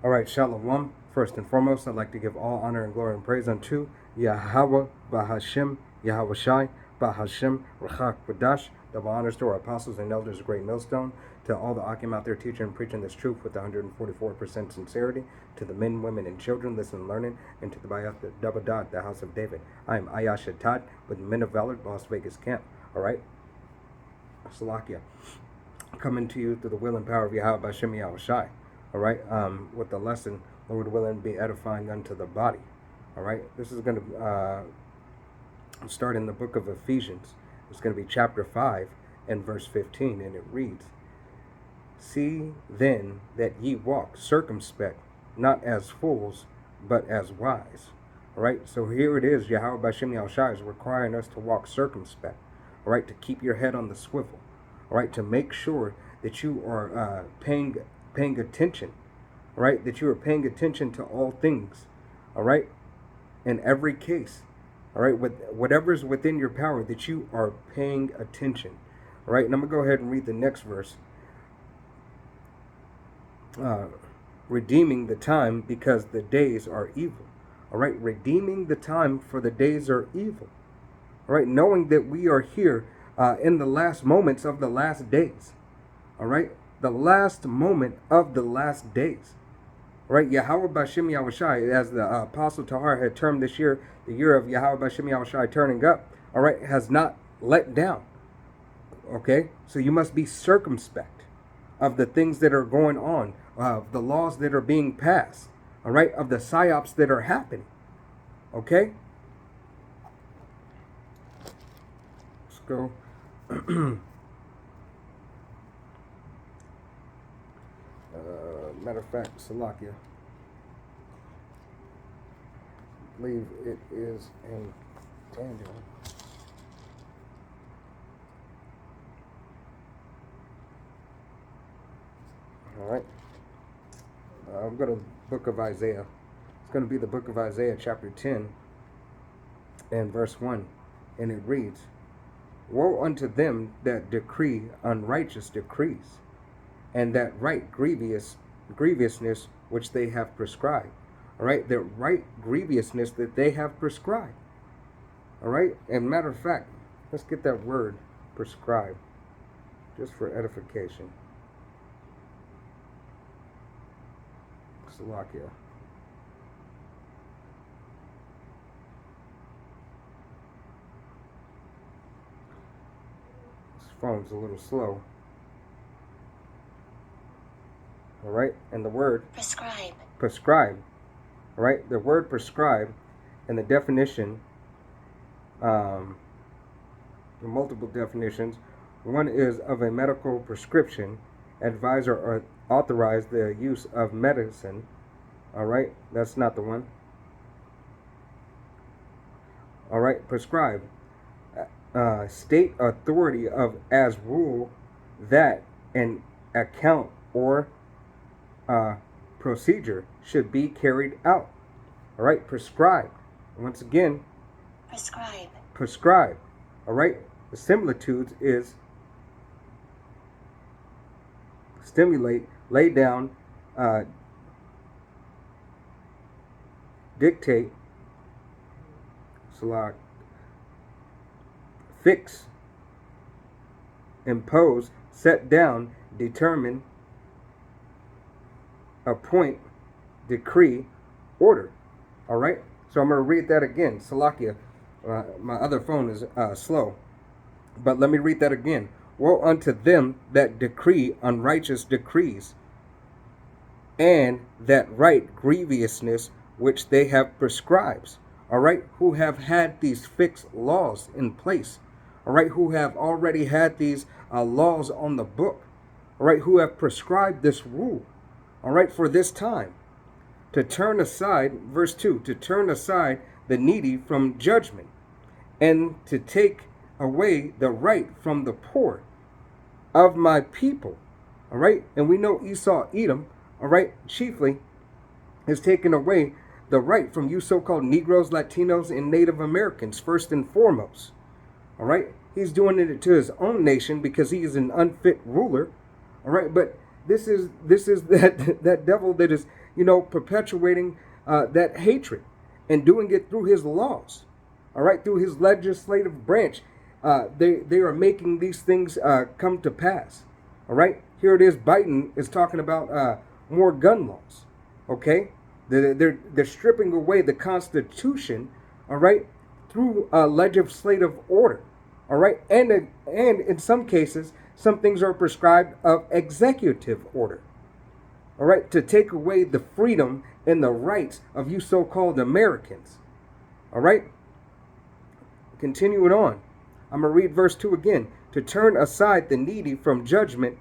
All right, Shalom. First and foremost, I'd like to give all honor and glory and praise unto Yahweh Bahashim, Yahweh Shai, Bahashim, Rachak Wadash. Double honors to our apostles and elders of Great Millstone, to all the Akim out there teaching and preaching this truth with 144% sincerity, to the men, women, and children listening and learning, and to the Bayat, the Double Dot, the House of David. I am Ayasha Tad with the Men of Valor, Las Vegas Camp. All right, Salakia, coming to you through the will and power of Yahweh Bahashim, Yahweh Shai. All right, with the lesson, Lord willing, be edifying unto the body. All right, this is going to start in the book of Ephesians. It's going to be chapter 5 and verse 15, and it reads, "See then that ye walk circumspect, not as fools, but as wise." All right, so here it is. Yahweh Bashem Yahushua is requiring us to walk circumspect. All right, to keep your head on the swivel. All right, to make sure that you are paying attention. All right, that you are paying attention to all things. All right, in every case. All right, with whatever's within your power, that you are paying attention. All right, and I'm going to go ahead and read the next verse. Redeeming the time because the days are evil. All right, redeeming the time for the days are evil. All right, knowing that we are here in the last moments of the last days. All right, the last moment of the last days. Right, Yahweh Bashem Yahushai, as the Apostle Tahar had termed this year, the year of Yahweh Bashem Yahushai turning up, all right, has not let down. Okay, so you must be circumspect of the things that are going on, of the laws that are being passed, all right, of the psyops that are happening. Okay, let's go. Matter of fact, Salakia, I believe it is in Daniel. All right. I'm going to book of Isaiah. It's going to be the book of Isaiah, chapter 10, and verse 1. And it reads, "Woe unto them that decree unrighteous decrees, and that write grievousness which they have prescribed." All right, the right grievousness that they have prescribed. All right, and matter of fact, let's get that word prescribed just for edification. Salakia. This phone's a little slow. All right, and the word prescribe. All right, the word prescribe and the definition, the multiple definitions. One is of a medical prescription, advise or authorize the use of medicine. All right, that's not the one. All right, prescribe, state authority of as rule that an account or procedure should be carried out. All right, prescribe. Once again, prescribe. All right, the similitudes is stimulate, lay down, dictate, select, fix, impose, set down, determine, appoint, decree, order. All right, so I'm going to read that again. Salakia, my other phone is slow, but let me read that again. Woe unto them that decree unrighteous decrees, and that write grievousness which they have prescribed. All right, who have had these fixed laws in place. All right, who have already had these laws on the book. All right, who have prescribed this rule. All right, for this time, to turn aside, verse 2, to turn aside the needy from judgment, and to take away the right from the poor of my people. All right, and we know Esau, Edom, all right, chiefly has taken away the right from you so-called Negroes, Latinos, and Native Americans, first and foremost. All right, he's doing it to his own nation because he is an unfit ruler. All right, but This is that devil that is, perpetuating that hatred and doing it through his laws. All right, through his legislative branch, they are making these things come to pass. All right, here it is. Biden is talking about more gun laws. Okay, they're stripping away the Constitution. All right, through legislative order. All right, and in some cases, some things are prescribed of executive order. All right, to take away the freedom and the rights of you so-called Americans. All right, continuing on. I'm going to read verse 2 again. To turn aside the needy from judgment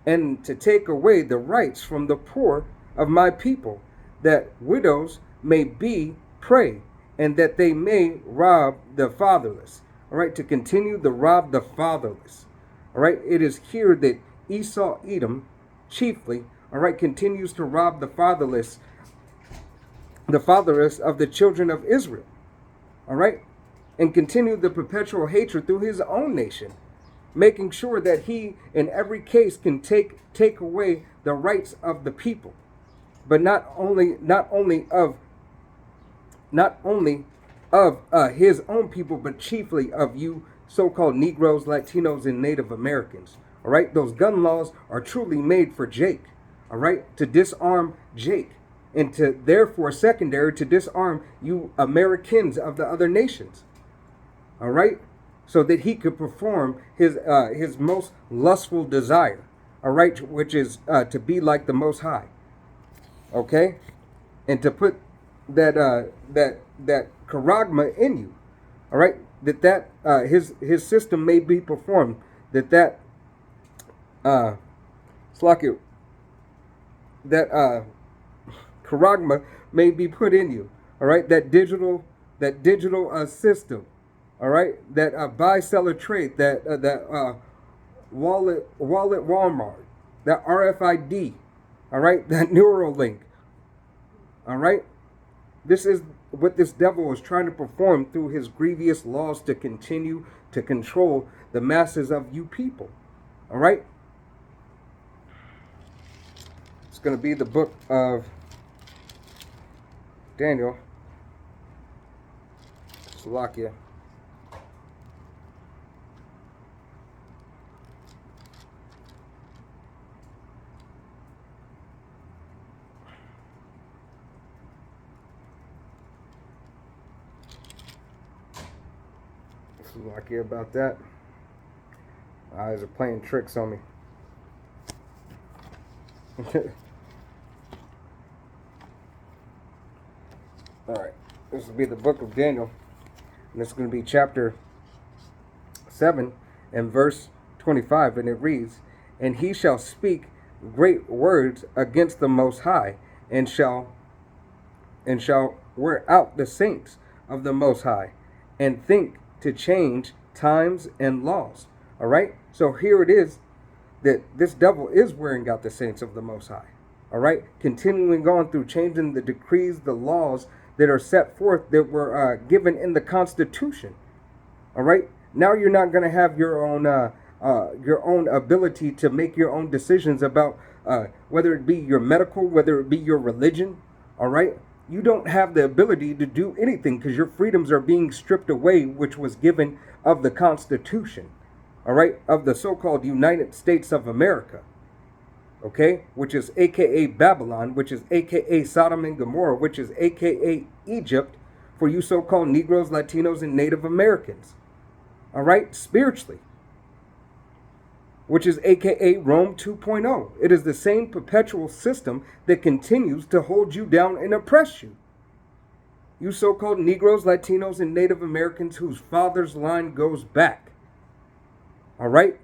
and to take away the rights from the poor of my people, that widows may be prey and that they may rob the fatherless. All right, to continue to rob the fatherless. All right, it is here that Esau, Edom, chiefly, all right, continues to rob the fatherless of the children of Israel. All right, and continue the perpetual hatred through his own nation, making sure that he, in every case, can take away the rights of the people, but not only of his own people, but chiefly of you so-called Negroes, Latinos, and Native Americans. All right, those gun laws are truly made for Jake. All right, to disarm Jake, and to therefore secondary to disarm you Americans of the other nations. All right, so that he could perform his most lustful desire. All right, which is to be like the Most High. Okay, and to put that charagma in you. All right, that his system may be performed. That charagma may be put in you. All right, that digital system. All right, that buy seller trade, that wallet Walmart, that RFID. All right, that Neuralink. All right, this is what this devil is trying to perform through his grievous laws to continue to control the masses of you people. All right, it's going to be the book of Daniel. Slovakia. Lucky about that. My eyes are playing tricks on me. Alright, this will be the book of Daniel, and this is going to be chapter 7 and verse 25, and it reads, and he shall speak great words against the Most High, and shall wear out the saints of the Most High, and think to change times and laws. All right, so here it is that this devil is wearing out the saints of the Most High. All right, continuing on through changing the decrees, the laws that are set forth that were given in the Constitution. All right, now you're not going to have your own ability to make your own decisions about whether it be your medical, whether it be your religion. All right, you don't have the ability to do anything because your freedoms are being stripped away, which was given of the Constitution, all right, of the so-called United States of America, okay, which is aka Babylon, which is aka Sodom and Gomorrah, which is aka Egypt for you so-called Negroes, Latinos, and Native Americans, all right, spiritually, which is aka Rome 2.0. It is the same perpetual system that continues to hold you down and oppress you. You so-called Negroes, Latinos, and Native Americans whose father's line goes back. All right?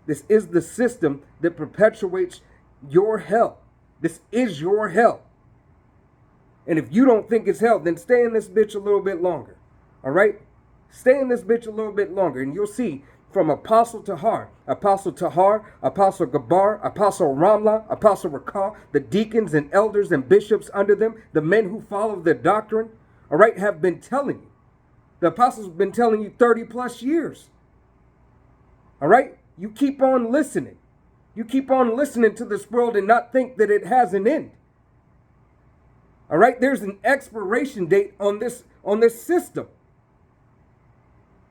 This is the system that perpetuates your hell. This is your hell. And if you don't think it's hell, then stay in this bitch a little bit longer. All right? Stay in this bitch a little bit longer, and you'll see from Apostle Tahar, Apostle Gabar, Apostle Ramla, Apostle Rakah, the deacons and elders and bishops under them, the men who follow their doctrine, all right, have been telling you. The apostles have been telling you 30 plus years. All right? You keep on listening. You keep on listening to this world and not think that it has an end. All right, there's an expiration date on this system.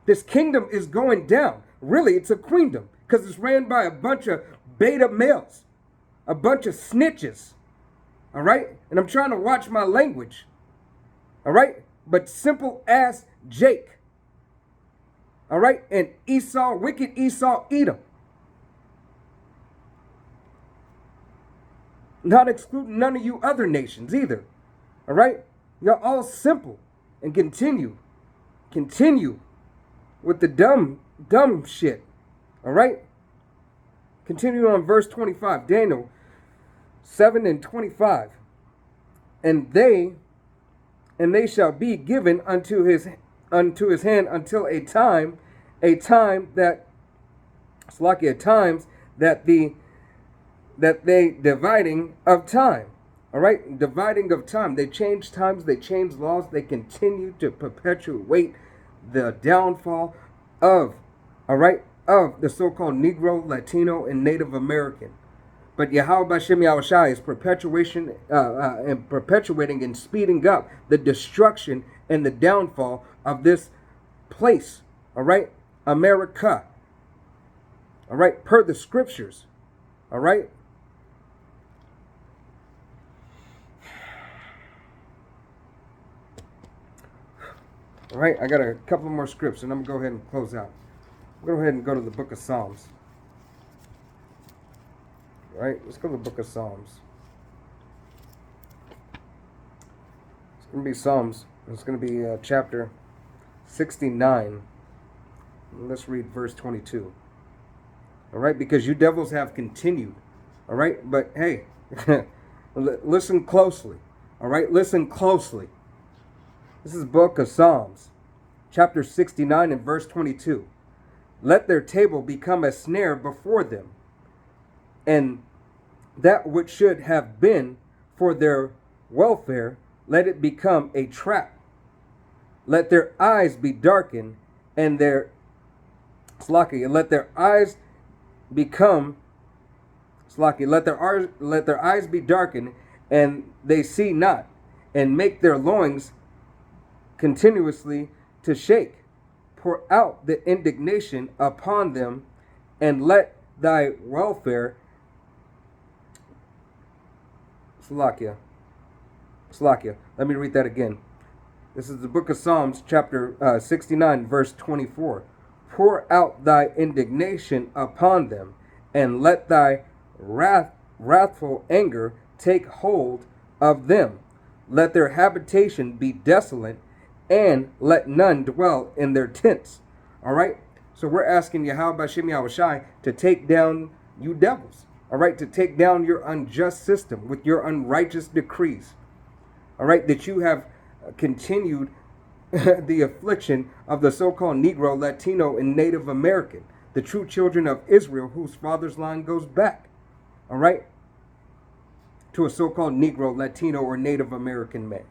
This kingdom is going down. Really, it's a queendom because it's ran by a bunch of beta males, a bunch of snitches. All right, and I'm trying to watch my language. All right, but simple ass Jake. All right, and Esau, wicked Esau, Edom. Not excluding none of you other nations either. All right, you're all simple and continue with the dumb shit. All right, continue on verse 25, Daniel 7:25, and they shall be given unto his hand until a time that they dividing of time. All right, dividing of time. They change times, they change laws, they continue to perpetuate the downfall of, of the so-called Negro, Latino, and Native American. But Yahweh Bashem Yahushai is perpetuating and speeding up the destruction and the downfall of this place. All right, America. All right, per the scriptures. All right. All right, I got a couple more scripts, and I'm going to go ahead and close out. We'll go ahead and go to the book of Psalms. All right, let's go to the book of Psalms. It's going to be Psalms. It's going to be chapter 69. Let's read verse 22. All right, because you devils have continued. All right, but hey, listen closely. All right, listen closely. This is the book of Psalms, chapter 69 and verse 22. Let their table become a snare before them, and that which should have been for their welfare, let it become a trap. Let their eyes be darkened, and let their eyes become let their eyes be darkened, and they see not, and make their loins continuously to shake. Pour out the indignation upon them, and let thy welfare Salakia. Let me read that again. This is the book of Psalms, chapter 69, verse 24. Pour out thy indignation upon them, and let thy wrathful anger take hold of them. Let their habitation be desolate, and let none dwell in their tents. All right? So we're asking Yahweh Bashem Yahushai to take down you devils. All right? To take down your unjust system with your unrighteous decrees. All right? That you have continued the affliction of the so-called Negro, Latino, and Native American. The true children of Israel whose father's line goes back. All right? To a so-called Negro, Latino, or Native American man.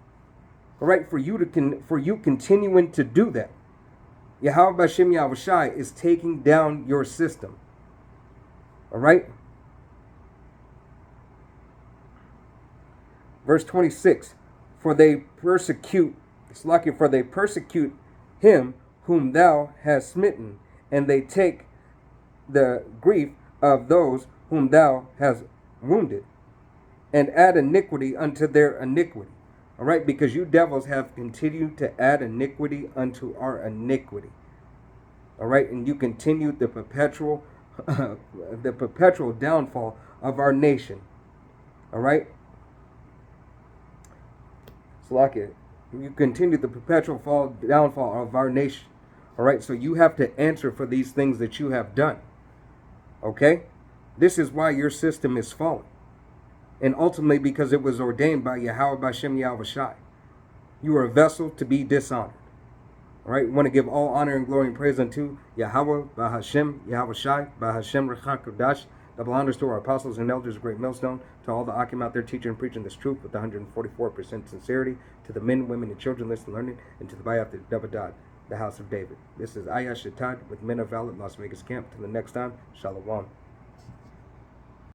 All right, for you continuing to do that, Yahweh Bashem Yahushai is taking down your system. All right. Verse 26: For they persecute him whom thou hast smitten, and they take the grief of those whom thou hast wounded, and add iniquity unto their iniquity. All right, because you devils have continued to add iniquity unto our iniquity. All right, and you continue the perpetual downfall of our nation. All right, Salakia, you continue the perpetual downfall of our nation. All right, so you have to answer for these things that you have done. Okay, this is why your system is falling. And ultimately because it was ordained by Yahweh Bashem Yahushai. You are a vessel to be dishonored. All right, we want to give all honor and glory and praise unto Yahweh Bahashem Yahushai Bahashem Rechak Kodash. Double honors to our apostles and elders of Great Millstone, to all the Akim out there teaching and preaching this truth with 144% sincerity, to the men, women, and children listening and learning, and to the Bayat Dabadad, the house of David. This is Ayah Shatad with Men of Valor, Las Vegas Camp. Till the next time, Shalom.